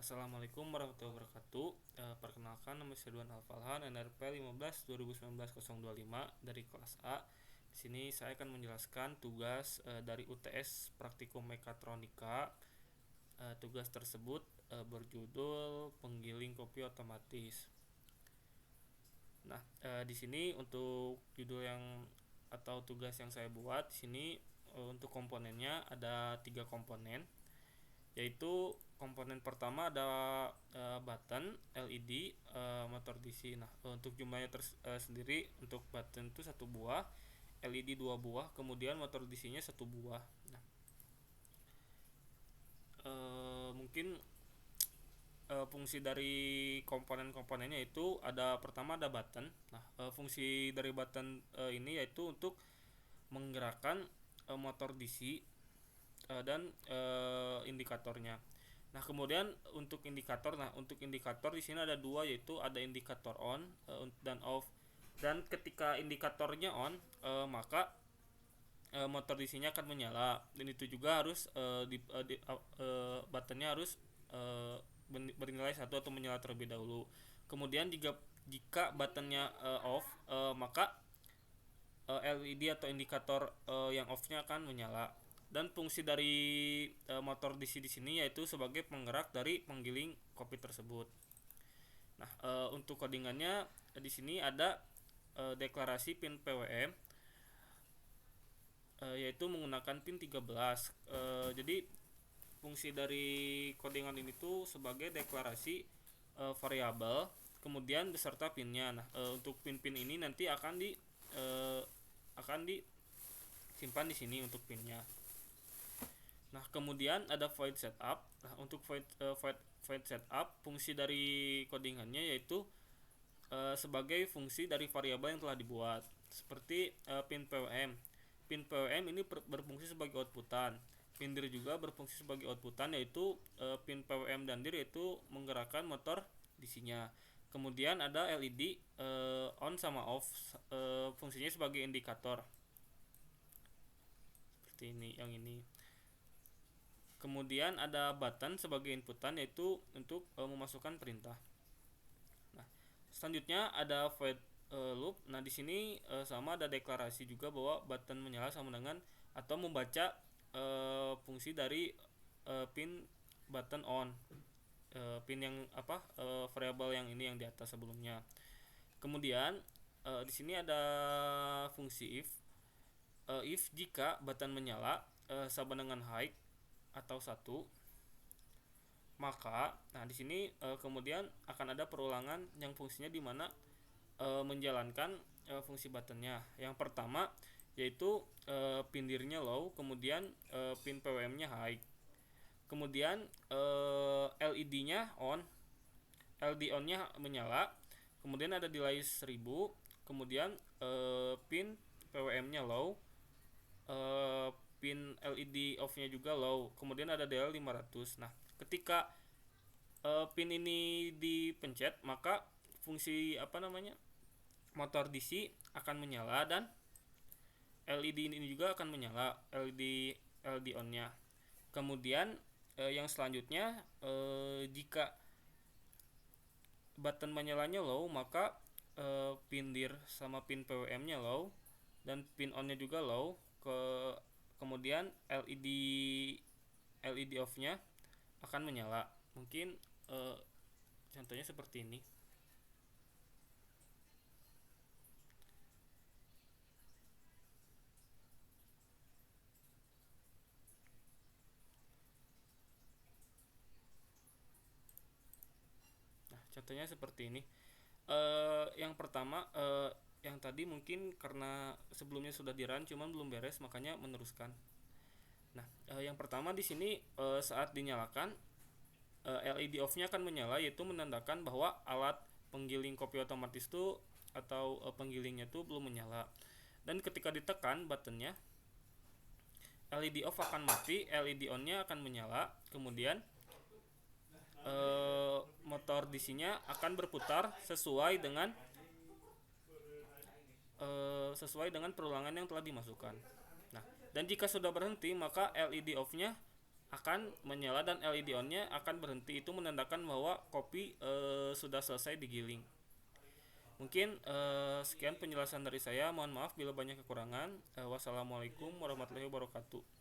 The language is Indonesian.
Assalamualaikum warahmatullahi wabarakatuh. Perkenalkan, nama saya Duan Alfalhan, NRP 15 2019-025 dari kelas A. Di sini saya akan menjelaskan tugas dari UTS Praktikum Mekatronika. Tugas tersebut berjudul penggiling kopi otomatis. Nah, di sini untuk judul yang atau tugas yang saya buat di sini, untuk komponennya ada 3 komponen, yaitu komponen pertama ada button LED, motor DC. Nah, untuk jumlahnya sendiri, untuk button itu 1 buah, LED 2 buah, kemudian motor DC-nya 1 buah. Nah, mungkin fungsi dari komponen-komponennya itu ada, pertama ada button. Nah, fungsi dari button ini yaitu untuk menggerakkan motor DC dan indikatornya. Nah, kemudian untuk indikator, di sini ada 2, yaitu ada indikator on dan off. Dan ketika indikatornya on, maka motor DC-nya akan menyala, dan itu juga harus buttonnya harus bernilai 1 atau menyala terlebih dahulu. Kemudian jika buttonnya off, maka LED atau indikator yang off-nya akan menyala. Dan fungsi dari motor DC di sini yaitu sebagai penggerak dari penggiling kopi tersebut. Nah, untuk codingannya di sini ada deklarasi pin PWM, yaitu menggunakan pin 13. Jadi fungsi dari codingan ini tuh sebagai deklarasi variabel, kemudian beserta pinnya. Nah, untuk pin-pin ini nanti akan disimpan di sini untuk pinnya. Nah, kemudian ada void setup. Nah, untuk void setup, fungsi dari codingannya yaitu sebagai fungsi dari variabel yang telah dibuat, seperti pin PWM. Pin PWM ini berfungsi sebagai outputan. Pin dir juga berfungsi sebagai outputan, yaitu pin PWM dan dir yaitu menggerakkan motor DC-nya. Kemudian ada LED on sama off, fungsinya sebagai indikator. Seperti ini, yang ini. Kemudian ada button sebagai inputan, yaitu untuk memasukkan perintah. Nah, selanjutnya ada void loop. Nah, di sini sama ada deklarasi juga bahwa button menyala sama dengan atau membaca fungsi dari pin button on, pin yang variabel yang ini yang di atas sebelumnya. Kemudian di sini ada fungsi if jika button menyala sama dengan high atau 1, maka di sini kemudian akan ada perulangan yang fungsinya di mana menjalankan fungsi buttonnya. Yang pertama yaitu pin dirnya low, kemudian pin PWM-nya high, kemudian LED-nya on, LED on-nya menyala, kemudian ada delay 1000, kemudian pin PWM-nya low, pin LED off-nya juga low, kemudian ada DL 500. Nah, ketika pin ini dipencet, maka fungsi motor DC akan menyala dan LED ini juga akan menyala, LED on-nya. Kemudian yang selanjutnya, jika button menyalanya low, maka pin dir sama pin PWM-nya low dan pin on-nya juga low. Kemudian LED off-nya akan menyala. Mungkin contohnya seperti ini. Nah, contohnya seperti ini. Yang pertama, yang tadi mungkin karena sebelumnya sudah di-run cuman belum beres, makanya meneruskan. Nah, yang pertama di sini saat dinyalakan, LED off-nya akan menyala, yaitu menandakan bahwa alat penggiling kopi otomatis itu atau penggilingnya itu belum menyala. Dan ketika ditekan buttonnya, LED off akan mati, LED on-nya akan menyala, kemudian motor DC-nya akan berputar sesuai dengan perulangan yang telah dimasukkan. Nah, dan jika sudah berhenti, maka LED off-nya akan menyala dan LED on-nya akan berhenti. Itu menandakan bahwa kopi sudah selesai digiling. Mungkin sekian penjelasan dari saya. Mohon maaf bila banyak kekurangan. Wassalamualaikum warahmatullahi wabarakatuh.